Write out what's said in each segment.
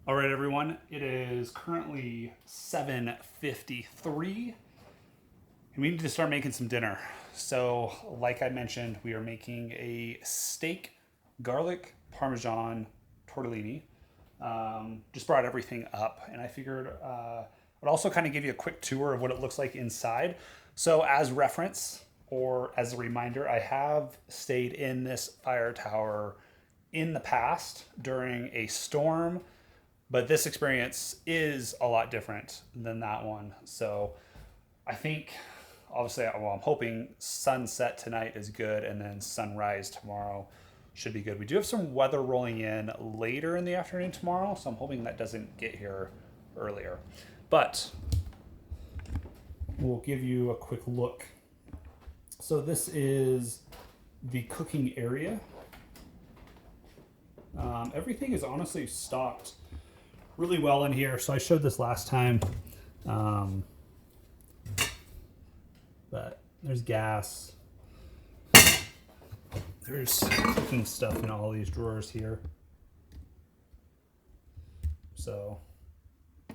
All right, everyone. It is currently 7:53, and we need to start making some dinner. So, like I mentioned, we are making a steak, garlic, Parmesan, tortellini. Just brought everything up, and I figured I'd also kind of give you a quick tour of what it looks like inside. So, as reference or as a reminder, I have stayed in this fire tower in the past during a storm, but this experience is a lot different than that one. So I think, obviously, well, I'm hoping sunset tonight is good and then sunrise tomorrow should be good. We do have some weather rolling in later in the afternoon tomorrow, so I'm hoping that doesn't get here earlier. But we'll give you a quick look. So this is the cooking area. Everything is honestly stocked really well in here. So I showed this last time, but there's gas. There's cooking stuff in all these drawers here. So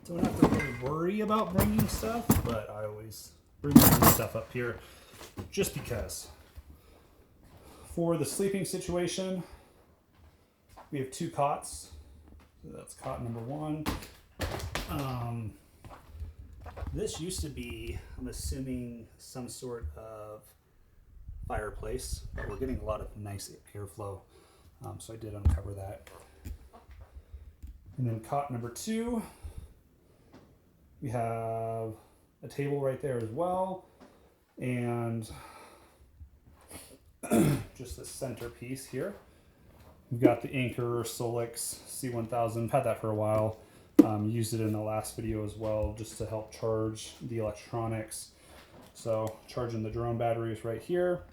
don't have to really worry about bringing stuff, but I always bring my own stuff up here just because. For the sleeping situation, we have 2 cots. So that's cot number 1. This used to be, I'm assuming, some sort of fireplace, but we're getting a lot of nice airflow, so I did uncover that. And then cot number 2, we have a table right there as well, and just the centerpiece here. We've got the Anker Solix C1000. I've had that for a while. Used it in the last video as well, just to help charge the electronics. So charging the drone batteries right here.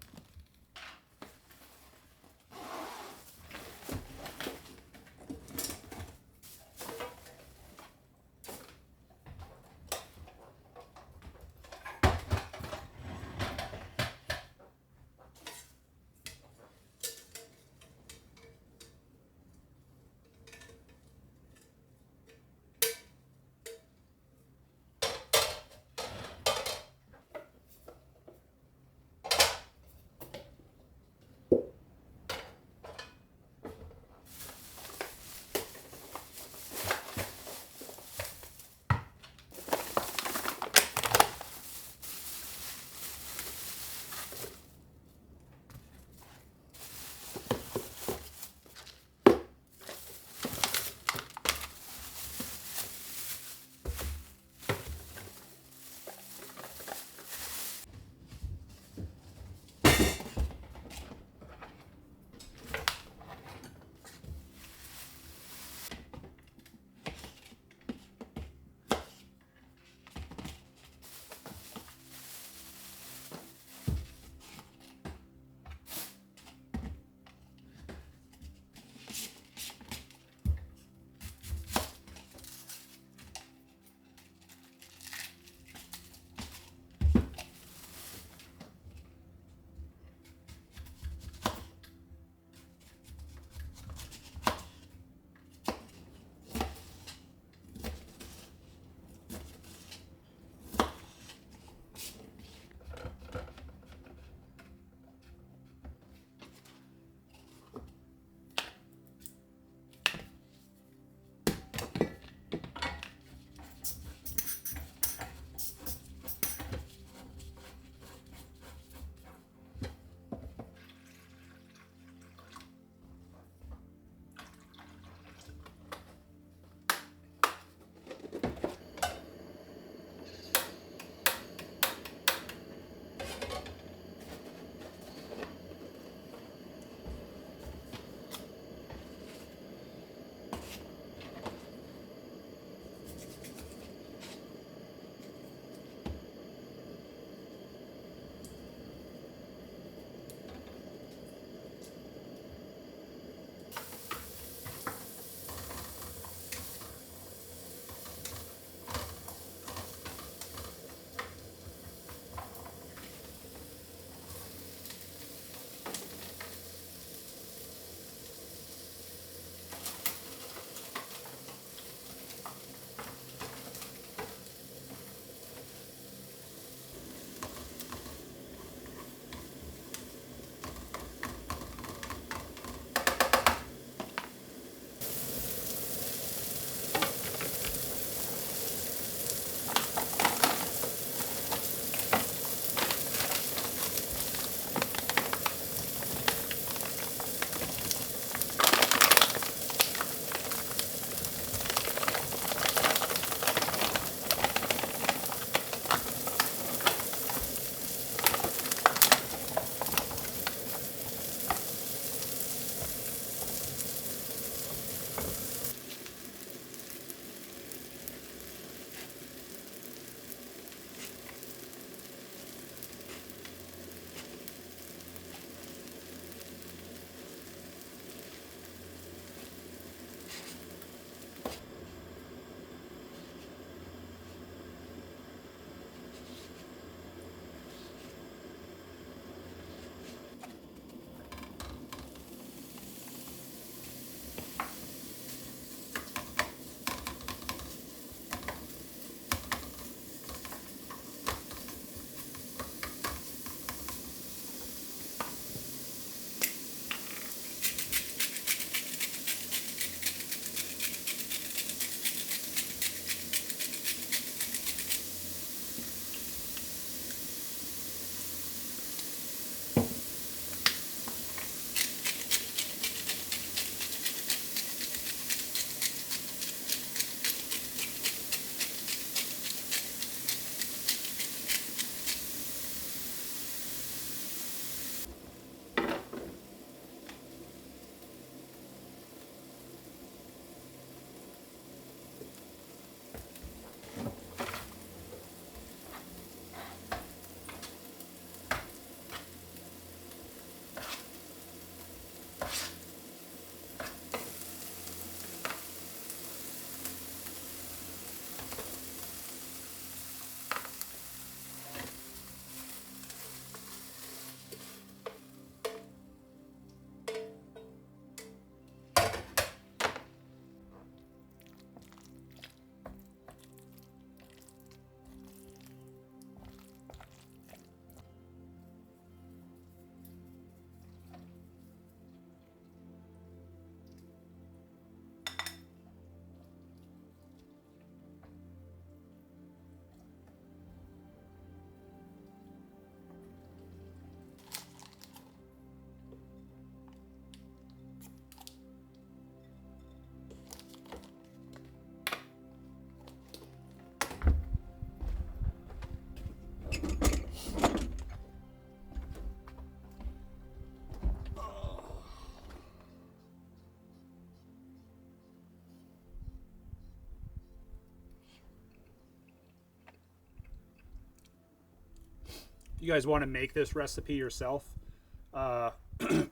you guys want to make this recipe yourself,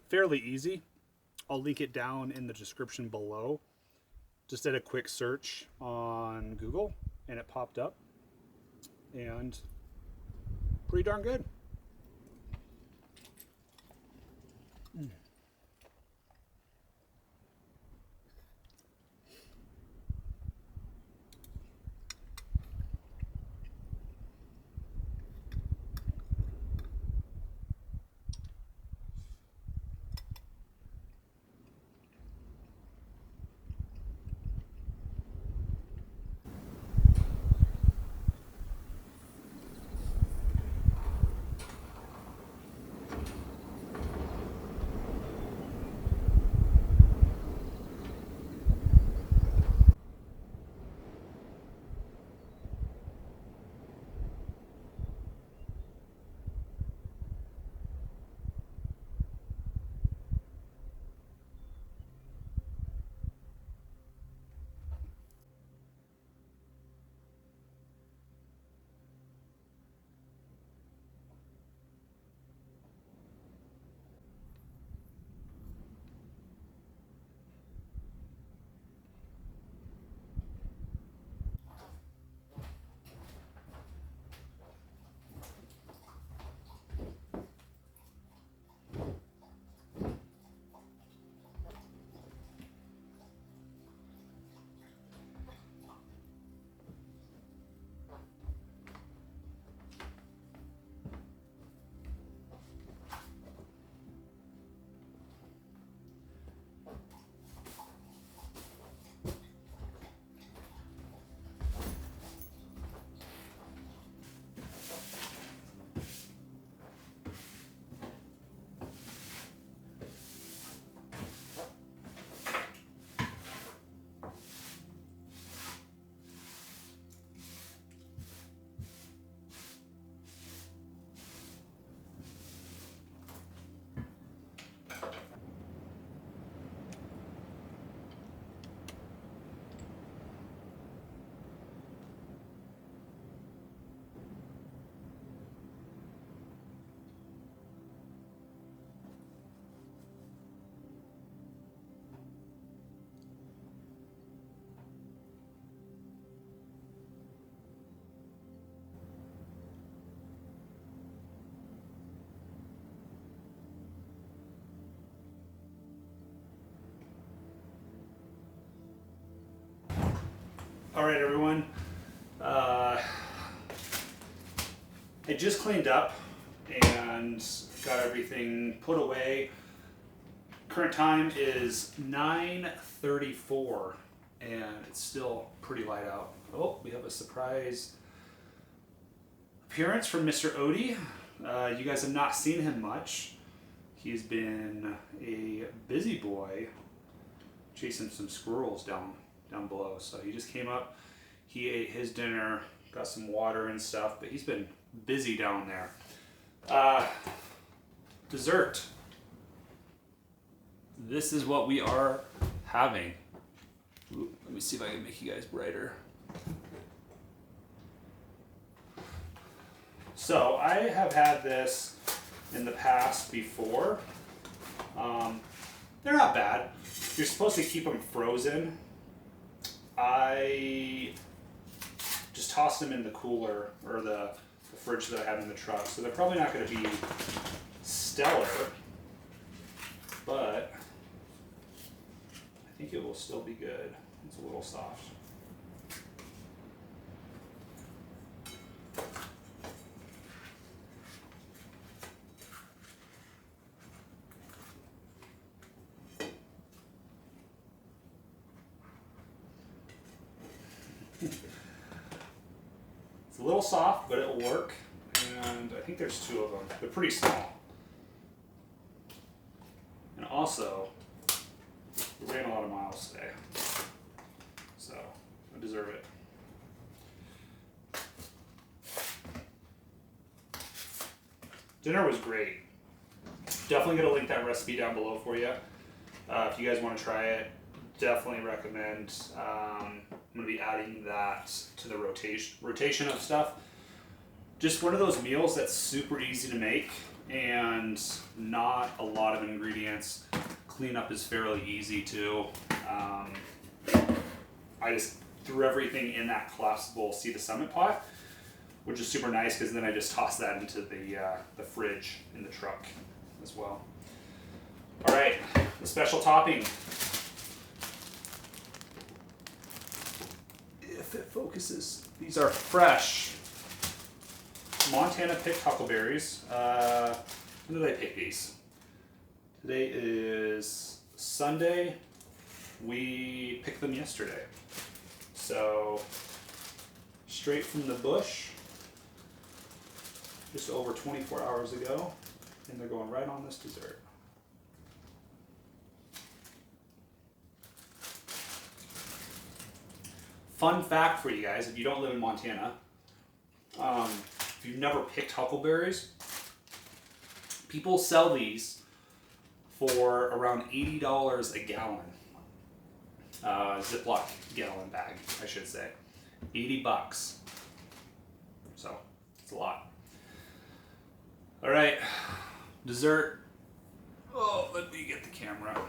fairly easy. I'll link it down in the description below. Just did a quick search on Google and it popped up, and pretty darn good. All right, everyone. I just cleaned up and got everything put away. Current time is 9:34 and it's still pretty light out. Oh, we have a surprise appearance from Mr. Odi. You guys have not seen him much. He's been a busy boy chasing some squirrels down below. So he just came up, he ate his dinner, got some water and stuff, but he's been busy down there. Dessert. This is what we are having. Ooh, let me see if I can make you guys brighter. So I have had this in the past before. They're not bad. You're supposed to keep them frozen. I just tossed them in the cooler or the fridge that I have in the truck, so they're probably not going to be stellar, but I think it will still be good. It's a little soft. It's a little soft, but it'll work. And I think there's 2 of them. They're pretty small. And also, we ran a lot of miles today. So, I deserve it. Dinner was great. Definitely going to link that recipe down below for you. If you guys want to try it, definitely recommend. I'm going to be adding that to the rotation of stuff. Just one of those meals that's super easy to make and not a lot of ingredients. Cleanup is fairly easy too. I just threw everything in that collapsible Sea to Summit pot, which is super nice because then I just toss that into the fridge in the truck as well. All right, the special topping. If it focuses, these are fresh Montana picked huckleberries. When did I pick these? Today is Sunday. We picked them yesterday. So straight from the bush, just over 24 hours ago, and they're going right on this dessert. Fun fact for you guys, if you don't live in Montana, if you've never picked huckleberries, people sell these for around $80 a gallon. Ziploc gallon bag, I should say. 80 bucks. So, it's a lot. All right, dessert. Oh, let me get the camera.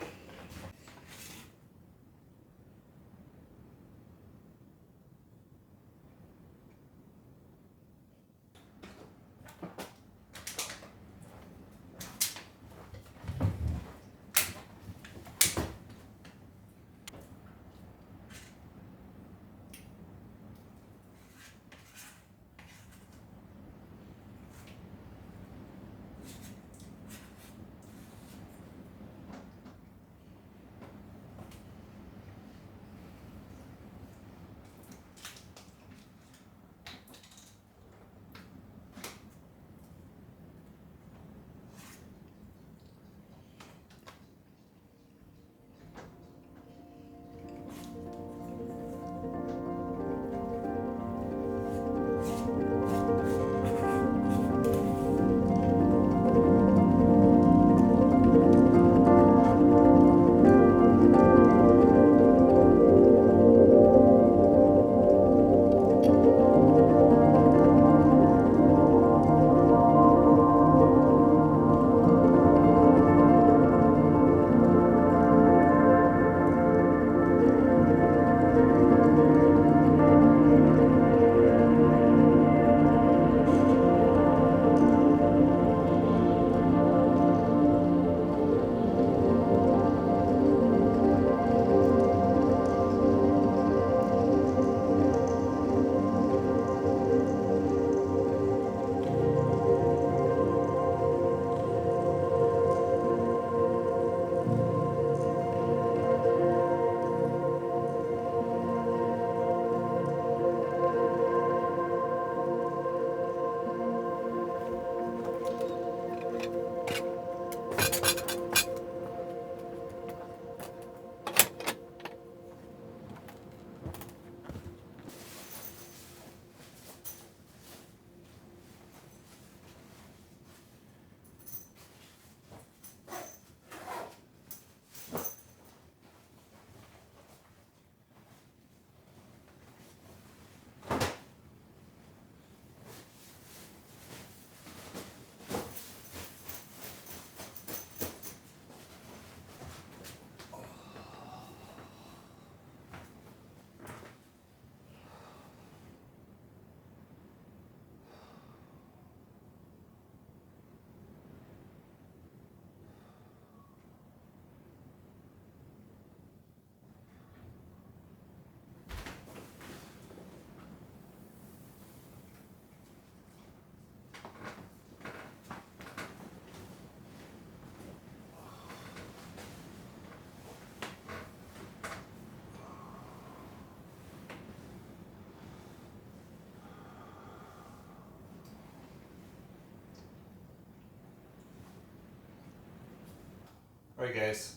Alright guys,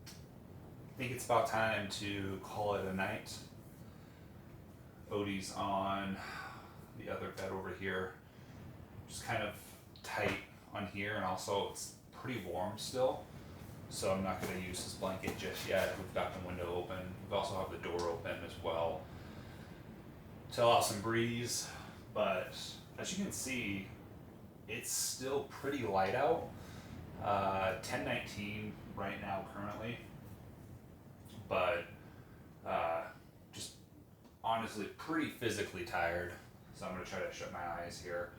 I think it's about time to call it a night.Odi's on the other bed over here, just kind of tight on here, and also it's pretty warm still, so I'm not going to use this blanket just yet. We've got the window open, we also have the door open as well to allow some breeze, but as you can see, it's still pretty light out. 10:19 right now currently, but just honestly pretty physically tired. So I'm gonna try to shut my eyes here,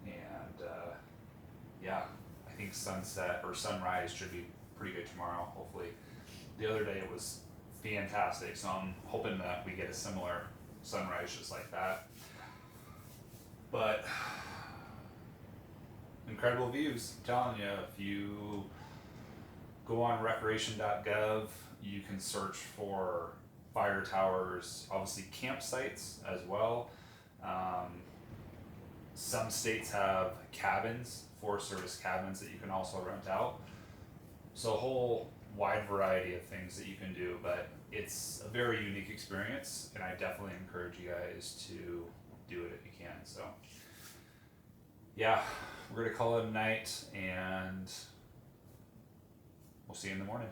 and yeah, I think sunset or sunrise should be pretty good tomorrow. Hopefully, the other day it was fantastic, so I'm hoping that we get a similar sunrise just like that. But incredible views, I'm telling you. If you go on recreation.gov, you can search for fire towers, obviously campsites as well. Some states have cabins, Forest Service cabins that you can also rent out. So a whole wide variety of things that you can do, but it's a very unique experience, and I definitely encourage you guys to do it if you can. So yeah, we're gonna call it a night, and we'll see you in the morning.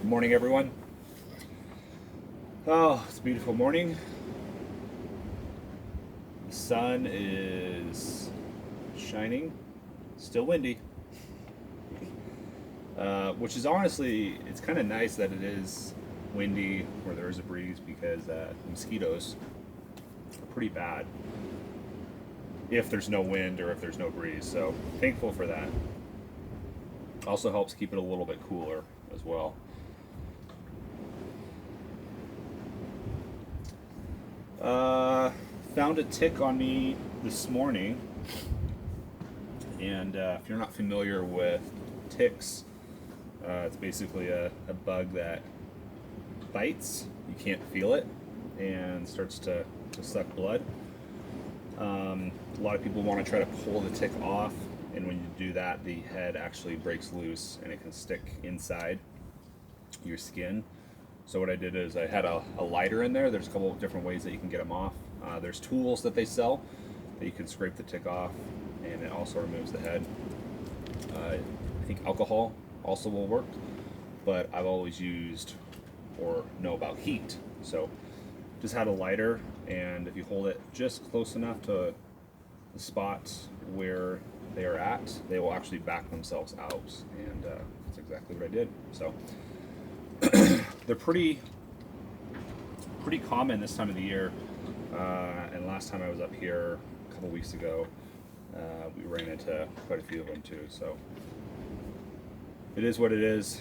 Good morning, everyone. Oh, it's a beautiful morning. The sun is shining, still windy, which is honestly, it's kind of nice that it is windy where there is a breeze because mosquitoes are pretty bad if there's no wind or if there's no breeze. So thankful for that. Also helps keep it a little bit cooler as well. Found a tick on me this morning, and if you're not familiar with ticks, it's basically a bug that bites, you can't feel it, and starts to suck blood. A lot of people want to try to pull the tick off, and when you do that, the head actually breaks loose and it can stick inside your skin. So what I did is I had a lighter in there. There's a couple of different ways that you can get them off. There's tools that they sell that you can scrape the tick off, and it also removes the head. I think alcohol also will work, but I've always used or know about heat. So just had a lighter, and if you hold it just close enough to the spots where they are at, they will actually back themselves out, and that's exactly what I did. So they're pretty common this time of the year, and last time I was up here a couple weeks ago, we ran into quite a few of them too. So it is what it is.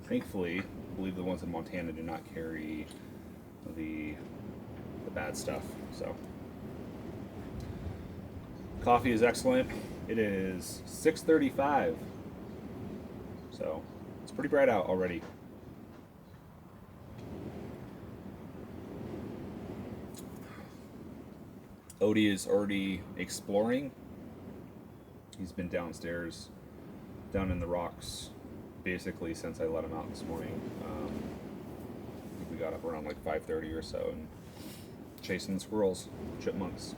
Thankfully, I believe the ones in Montana do not carry the bad stuff. So coffee is excellent. It is 6:35, so it's pretty bright out already. Odi is already exploring. He's been downstairs, down in the rocks, basically since I let him out this morning. I think we got up around like 5:30 or so and chasing squirrels, chipmunks.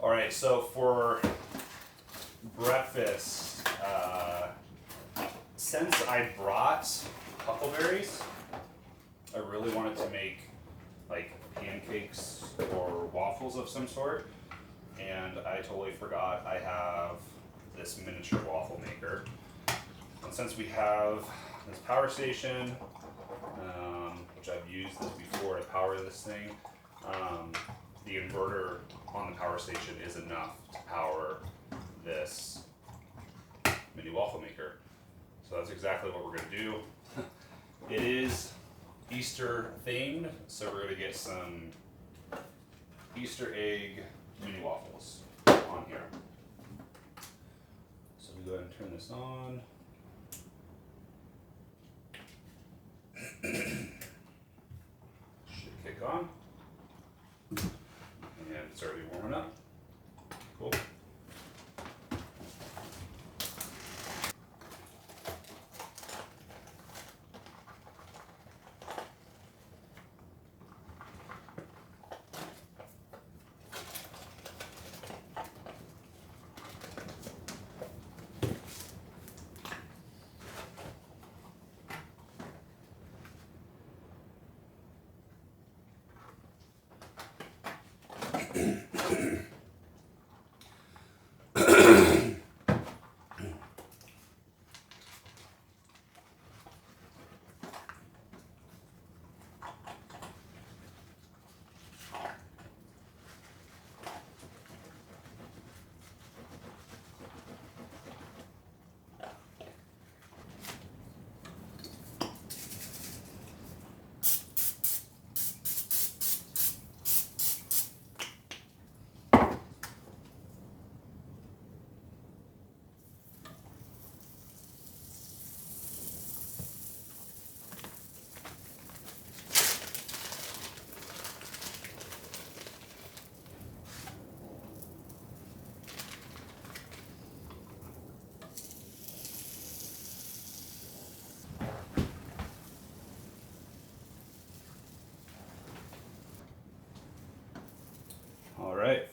All right, so for breakfast, since I brought Huckleberries, I really wanted to make like pancakes or waffles of some sort, and I totally forgot I have this miniature waffle maker. And since we have this power station, which I've used this before to power this thing, the inverter on the power station is enough to power this mini waffle maker. So that's exactly what we're going to do. It is Easter themed, so we're going to get some Easter egg mini waffles on here. So we go ahead and turn this on. Should kick on. And it's already warming up. Cool.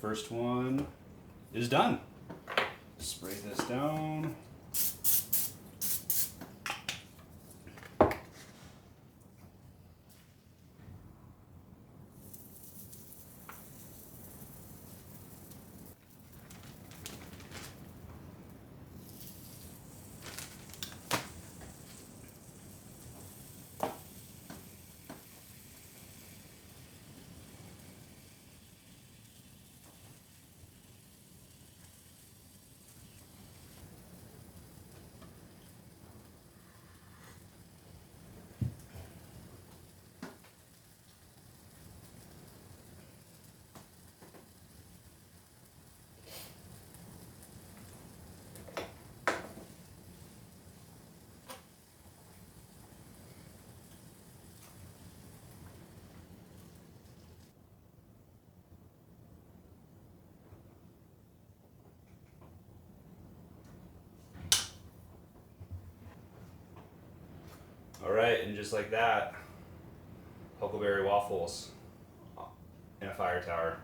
first one is done. Spray this down. All right, and just like that, Huckleberry waffles in a fire tower.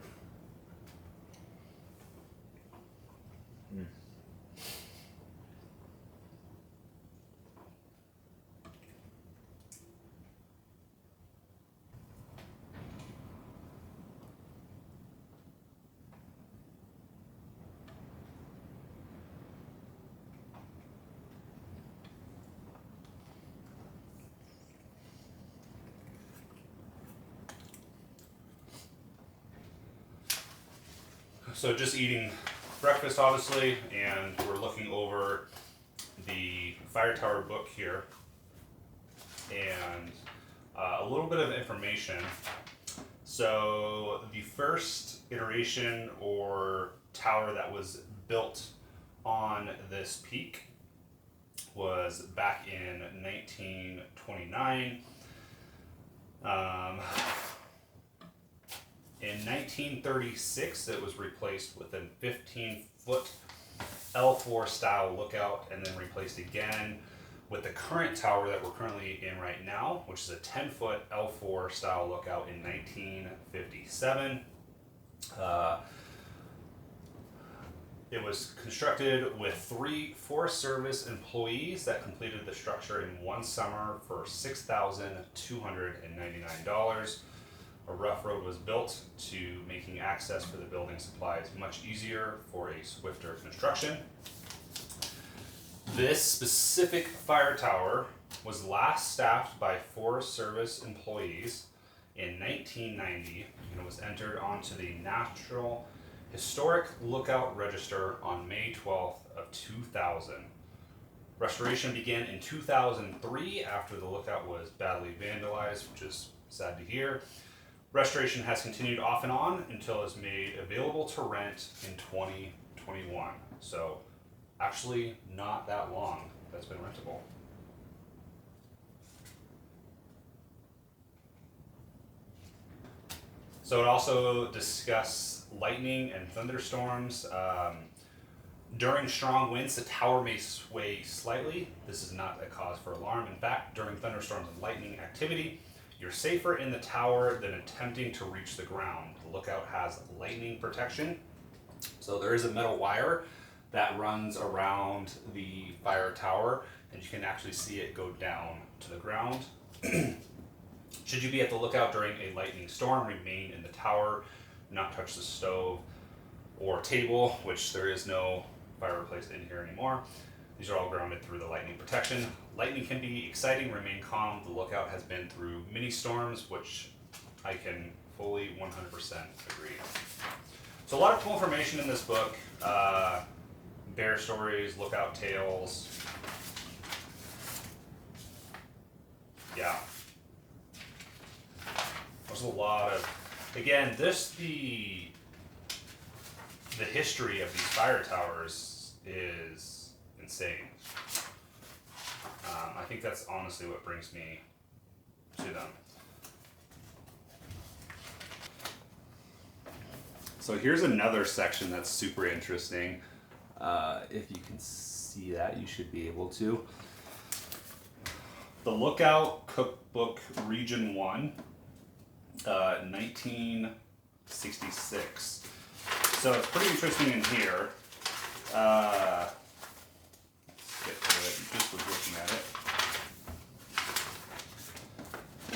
So just eating breakfast, obviously, and we're looking over the fire tower book here, and a little bit of information. So the first iteration or tower that was built on this peak was back in 1929. In 1936, it was replaced with a 15-foot L4 style lookout, and then replaced again with the current tower that we're currently in right now, which is a 10-foot L4 style lookout in 1957. It was constructed with 3 Forest Service employees that completed the structure in one summer for $6,299. A rough road was built to making access for the building supplies much easier for a swifter construction. This specific fire tower was last staffed by Forest Service employees in 1990, and it was entered onto the Natural Historic Lookout Register on May 12th of 2000. Restoration began in 2003 after the lookout was badly vandalized, which is sad to hear. Restoration has continued off and on until it was made available to rent in 2021. So actually not that long that's been rentable. So it also discuss lightning and thunderstorms. During strong winds, the tower may sway slightly. This is not a cause for alarm. In fact, during thunderstorms and lightning activity, you're safer in the tower than attempting to reach the ground. The lookout has lightning protection. So there is a metal wire that runs around the fire tower, and you can actually see it go down to the ground. Should you be at the lookout during a lightning storm, remain in the tower, not touch the stove or table, which there is no fireplace in here anymore. These are all grounded through the lightning protection. Lightning can be exciting, remain calm. The lookout has been through many storms, which I can fully 100% agree. So a lot of cool information in this book. Bear stories, lookout tales. Yeah. There's a lot of, again, the history of these fire towers is insane. I think that's honestly what brings me to them. So here's another section that's super interesting. If you can see that, you should be able to. The Lookout Cookbook Region 1, 1966. So it's pretty interesting in here. Let's get to it. Just was looking at it.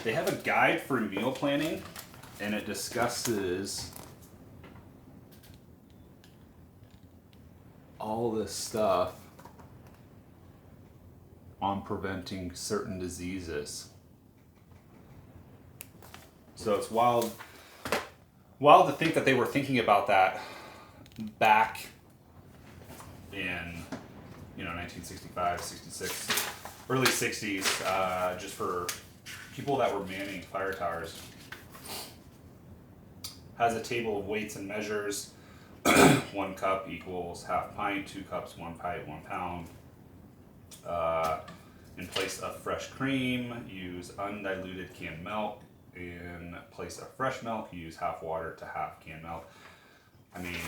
They have a guide for meal planning, and it discusses all this stuff on preventing certain diseases. So it's wild to think that they were thinking about that back in 1965, 66, early 60s, just for people that were manning fire towers. Has a table of weights and measures. 1 cup equals half pint, 2 cups, 1 pint, 1 pound. In place of fresh cream, use undiluted canned milk. In place of fresh milk, use half water to half canned milk. I mean,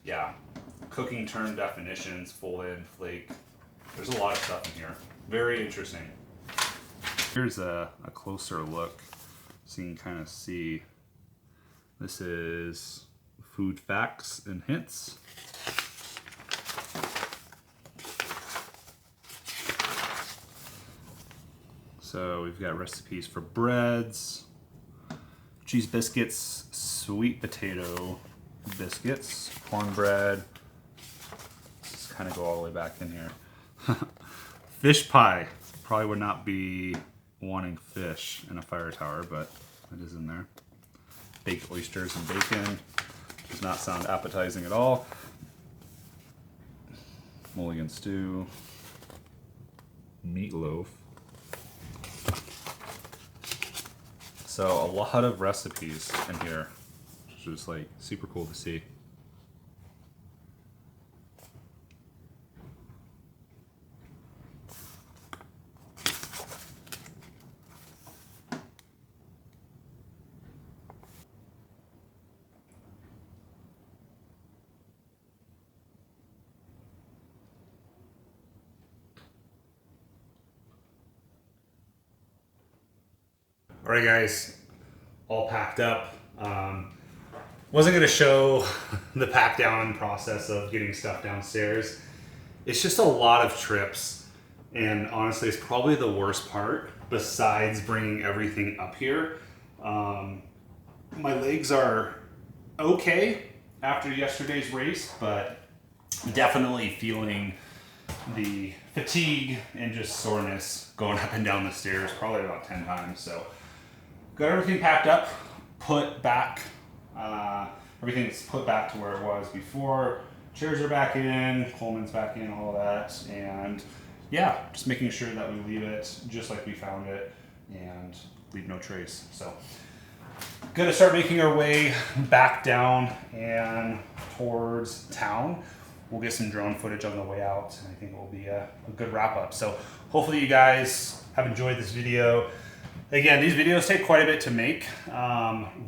yeah. Cooking term definitions, fold in, flake. There's a lot of stuff in here. Very interesting. Here's a closer look so you can kind of see. This is food facts and hints. So we've got recipes for breads, cheese biscuits, sweet potato biscuits, cornbread. Let's kind of go all the way back in here. Fish pie. Probably would not be wanting fish in a fire tower, but it is in there. Baked oysters and bacon. Does not sound appetizing at all. Mulligan stew. Meatloaf. So a lot of recipes in here, which is like super cool to see. All right, guys, all packed up. Wasn't gonna show the pack down process of getting stuff downstairs. It's just a lot of trips, and honestly, it's probably the worst part besides bringing everything up here. My legs are okay after yesterday's race, but definitely feeling the fatigue and just soreness going up and down the stairs probably about 10 times. So got everything packed up, put back, everything's put back to where it was before. Chairs are back in, Coleman's back in, all of that. And yeah, just making sure that we leave it just like we found it and leave no trace. So gonna start making our way back down and towards town. We'll get some drone footage on the way out, and I think it will be a good wrap up. So hopefully you guys have enjoyed this video. Again, these videos take quite a bit to make.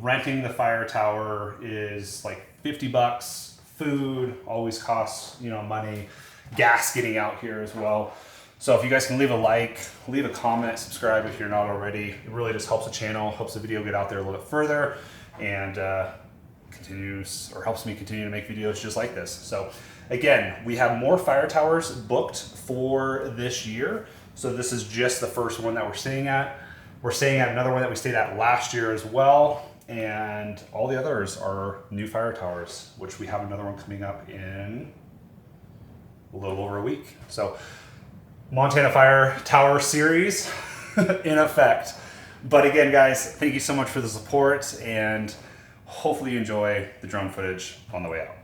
Renting the fire tower is like 50 bucks. Food always costs, money. Gas getting out here as well. So if you guys can leave a like, leave a comment, subscribe if you're not already. It really just helps the channel, helps the video get out there a little bit further, and helps me continue to make videos just like this. So again, we have more fire towers booked for this year. So this is just the first one that we're staying at. We're staying at another one that we stayed at last year as well. And all the others are new fire towers, which we have another one coming up in a little over a week. So Montana Fire Tower series in effect. But again, guys, thank you so much for the support, and hopefully you enjoy the drone footage on the way out.